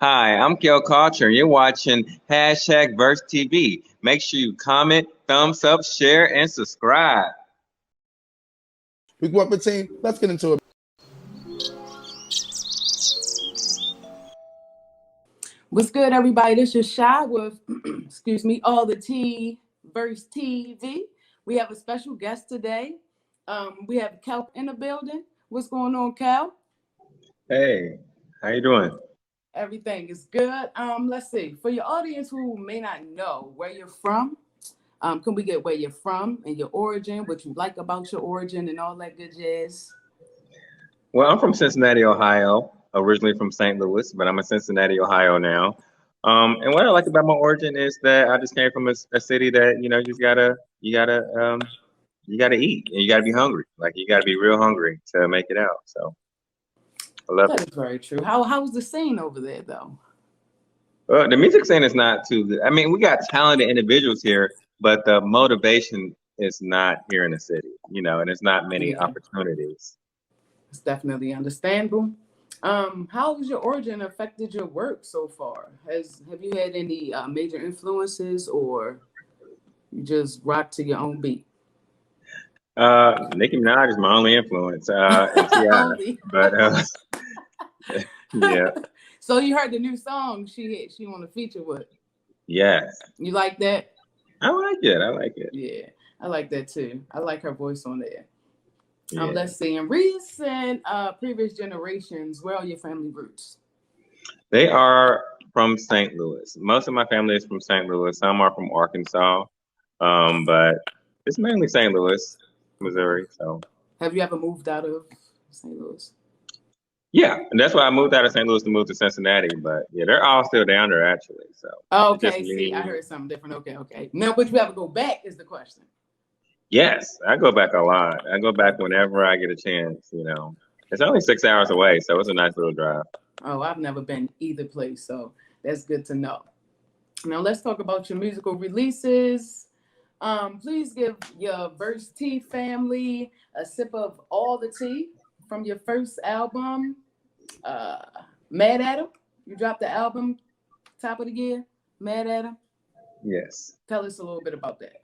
Hi, I'm Kel Kulture, and you're watching hashtag Verse TV. Make sure you comment, thumbs up, share, and subscribe. We grew up a team. Let's get into it. What's good, everybody? This is Shy with, excuse me, All the T Verse TV. We have a special guest today. We have Kel in the building. What's going on, Kel? Hey, how you doing? Everything is good. Let's see. For your audience who may not know where you're from, can we get where you're from and your origin, what you like about your origin, and all that good jazz? Well, I'm from Cincinnati, Ohio, originally from St. Louis, but I'm in Cincinnati, Ohio now. And what I like about my origin is that I just came from a city that you gotta eat and you gotta be hungry. Like you gotta be real hungry to make it out. So I love That it. is very true. How's the scene over there, though? Well, the music scene is not too good. I mean, we got talented individuals here, but the motivation is not here in the city, and there's not many Yeah, opportunities. it's definitely understandable. How has your origin affected your work so far? Have you had any major influences, or you just rock to your own beat? Nicki Minaj is my only influence, and T.I. Only. But yeah, So you heard the new song she want to feature with? yes, You like that? I like it. I like it. Yeah, I like that too. I like her voice on there. Yeah, Let's see. In recent previous generations, where are your family roots? they are from St. Louis. Most of my family is from St. Louis. Some are from Arkansas, but it's mainly St. Louis, Okay. Missouri. So. Have you ever moved out of St. Louis? Yeah, and that's why I moved out of St. Louis to move to Cincinnati. But yeah, they're all still down there actually. So it's just Okay, see, I me. heard something different. Okay. Now, but you ever go back is the question. Yes, I go back a lot. I go back whenever I get a chance. It's only 6 hours away, so it's a nice little drive. Oh, I've never been either place, so that's good to know. Now let's talk about your musical releases. Please give your Verse Tea family a sip of all the tea from your first album, uh, Mad at 'Em. You dropped the album top of the year, Mad at 'Em. Yes. Tell us a little bit about that.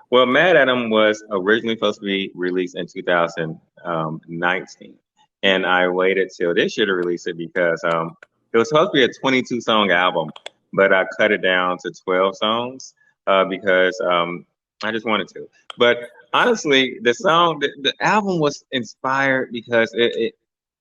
Well, Mad Adam was originally supposed to be released in 2019, and I waited till this year to release it because it was supposed to be a 22-song album, but I cut it down to 12 songs because I just wanted to. But honestly, the album was inspired because it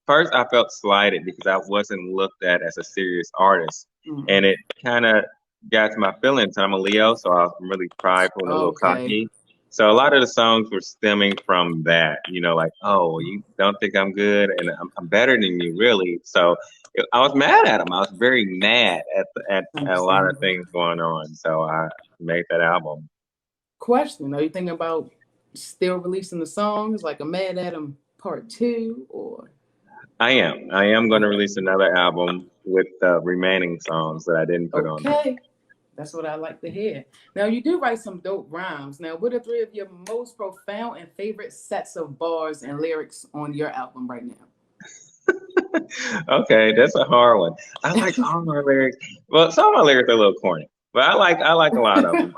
first I felt slighted because I wasn't looked at as a serious artist, Mm. and it kind of got to my feelings. I'm a Leo, so I'm really prideful and a little Okay. cocky. So a lot of the songs were stemming from that, like, oh, you don't think I'm good, and I'm better than you, really. So I was mad at him. I was very mad at a lot of Understandable. things going on. So I made that album. Question: Are you thinking about still releasing the songs like a Mad at 'Em Part Two, or I am. I am going to okay? release another album with the remaining songs that I didn't put on there. Okay, that's what I like to hear. Now you do write some dope rhymes. Now, what are three of your most profound and favorite sets of bars and lyrics on your album right now? Okay, that's a hard one. I like all my lyrics. Well, some of my lyrics are a little corny, but I like a lot of them.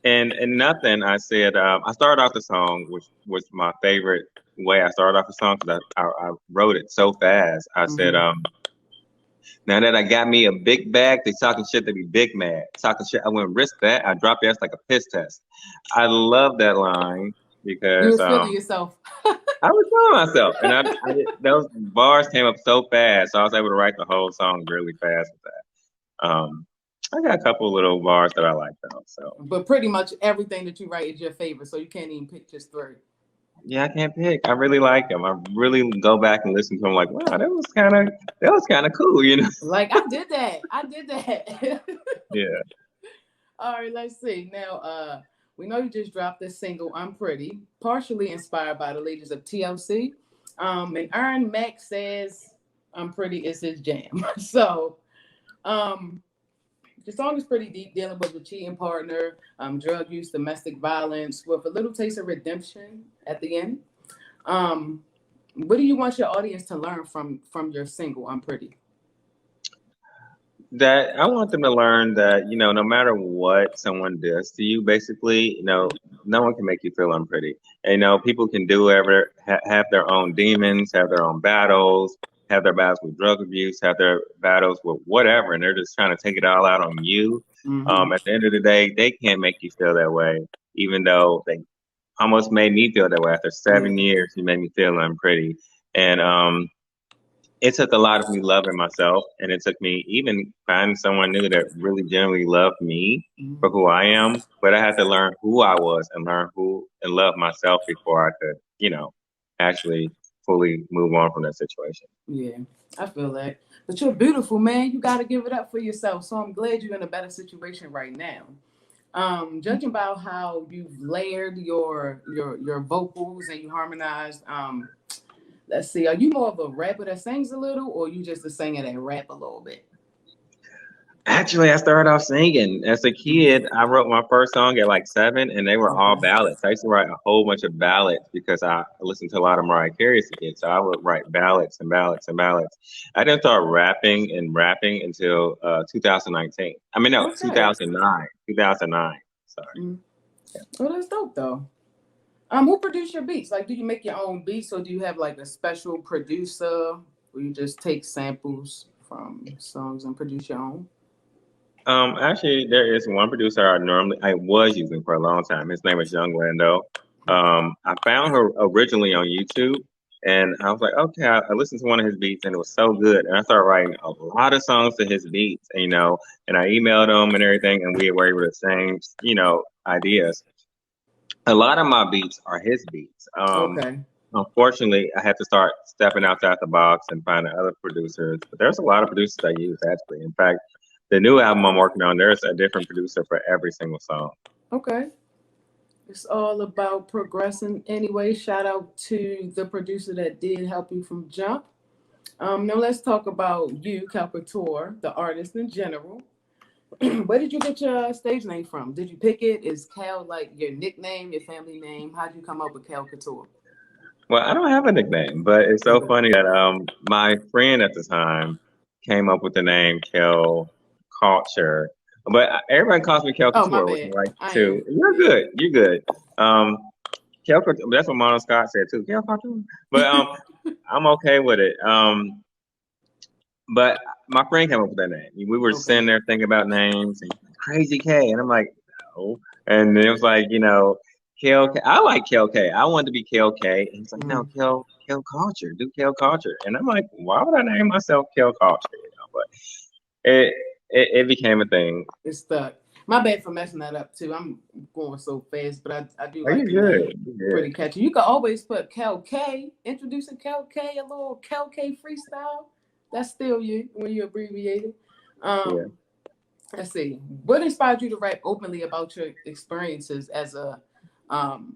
And nothing. I said I started off the song, which was my favorite way I started off the song because I wrote it so fast. I said, Mhm. now that I got me a big bag, they talking shit, they be big mad. Talking shit, I wouldn't risk that. I drop your ass like a piss test. I love that line You because was feeling yourself. I was feeling myself, and those bars came up so fast, so I was able to write the whole song really fast with that. I got a couple little bars that I like though. So But pretty much everything that you write is your favorite, so you can't even pick just three. yeah, I can't pick. I really like them. I really go back and listen to them. Like, wow, that was kind of cool. Like I did that. I did that. Yeah. All right, let's see. Now, we know you just dropped this single, I'm Pretty, partially inspired by the ladies of TLC. And Aaron Mack says I'm Pretty is his jam. So, um, the song is pretty deep, dealing with a cheating partner, drug use, domestic violence, with a little taste of redemption at the end. Um, what do you want your audience to learn from your single, I'm Pretty? That I want them to learn that, no matter what someone does to you, basically, no one can make you feel unpretty. And, people can do whatever, have their own demons, have their own battles, have their battles with drug abuse, have their battles with whatever, and they're just trying to take it all out on you. Mm-hmm. At the end of the day, they can't make you feel that way, even though they almost made me feel that way. After Yeah. 7 years, you made me feel unpretty. And it took a lot of me loving myself, and it took me even finding someone new that really genuinely loved me for Mm-hmm. who I am. But I had to learn who I was and learn who and love myself before I could, actually fully move on from that situation. Yeah, I feel that. But you're beautiful, man. You got to give it up for yourself. So I'm glad you're in a better situation right now. Judging by how you've layered your vocals and you harmonized, let's see, are you more of a rapper that sings a little, or you just a singer that rap a little bit? Actually, I started off singing. As a Mhm. kid, I wrote my first song at like 7, and they were all Okay. ballads. I used to write a whole bunch of ballads because I listened to a lot of Mariah Carey as a kid. So I would write ballads and ballads and ballads. I didn't start rapping until 2019. I mean, no, Okay. 2009. 2009. Sorry. Mm. Well, that's dope though. Who produce your beats? Like, do you make your own beats, or do you have like a special producer, or you just take samples from songs and produce your own? Actually, there is one producer I was using for a long time. His name is Young Lando. I found her originally on YouTube, and I was like, okay, I listened to one of his beats, and it was so good, and I started writing a lot of songs to his beats, and I emailed him and everything, and we were able to same, ideas. A lot of my beats are his beats. Okay. Unfortunately, I had to start stepping outside the box and finding other producers. But there's a lot of producers I use actually. In fact, the new album I'm working on, there's a different producer for every single song. Okay. It's all about progressing anyway. Shout out to the producer that did help you from jump. Now let's talk about you, Kel Couture, the artist in general. Where did you get your stage name from? Did you pick it? Is Cal like your nickname, your family name? How'd you come up with Kel Couture? Well, I don't have a nickname, but it's so Okay. funny that my friend at the time came up with the name Kel Culture. But everybody calls me Kel Oh, my Couture, which I bad. like I too. am. You're Yeah. good. You're good. Um, Kel Couture, that's what Mono Scott said too. Kel Couture. But I'm okay with it. But my friend came up with that name. We were Okay. sitting there thinking about names and Crazy K, and I'm like, no. And it was like, Kel K. I like Kel K. I wanted to be Kel K. And he's like, no, Mhm. Kel Culture. Do Kel Culture. And I'm like, why would I name myself Kel Culture? But it, it became a thing. It's stuck. My bad for messing that up too. I'm going so fast, but I do Are like you the name. good? You're good. Pretty catchy. You can always put Kel K, introducing Kel K, a little Kel K freestyle. That's still you when you abbreviate it. Yeah. Um, let's see. What inspired you to write openly about your experiences um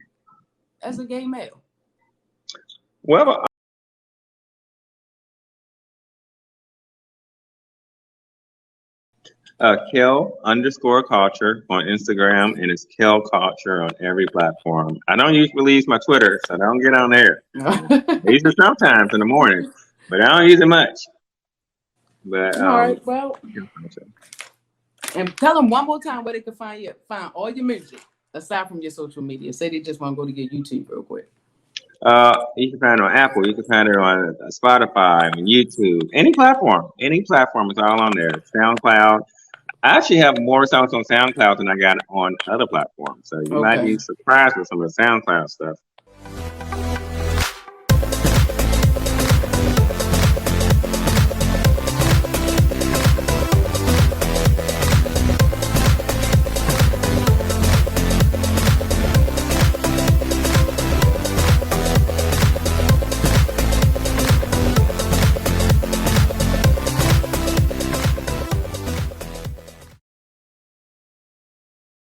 as a gay male? Well, Kel underscore culture on Instagram, and it's Kel Culture on every platform. I don't usually use my Twitter, so don't get on there. I use it sometimes in the morning, but I don't use it much. But All right. Well, Kel Culture. and tell them one more time where they can find all your music aside from your social media. Say they just want to go to your YouTube real quick. You can find it on Apple. You can find it on Spotify, on YouTube, any platform. Any platform is all on there. SoundCloud. I actually have more songs on SoundCloud than I got on other platforms, so you might Okay. be surprised with some of the SoundCloud stuff.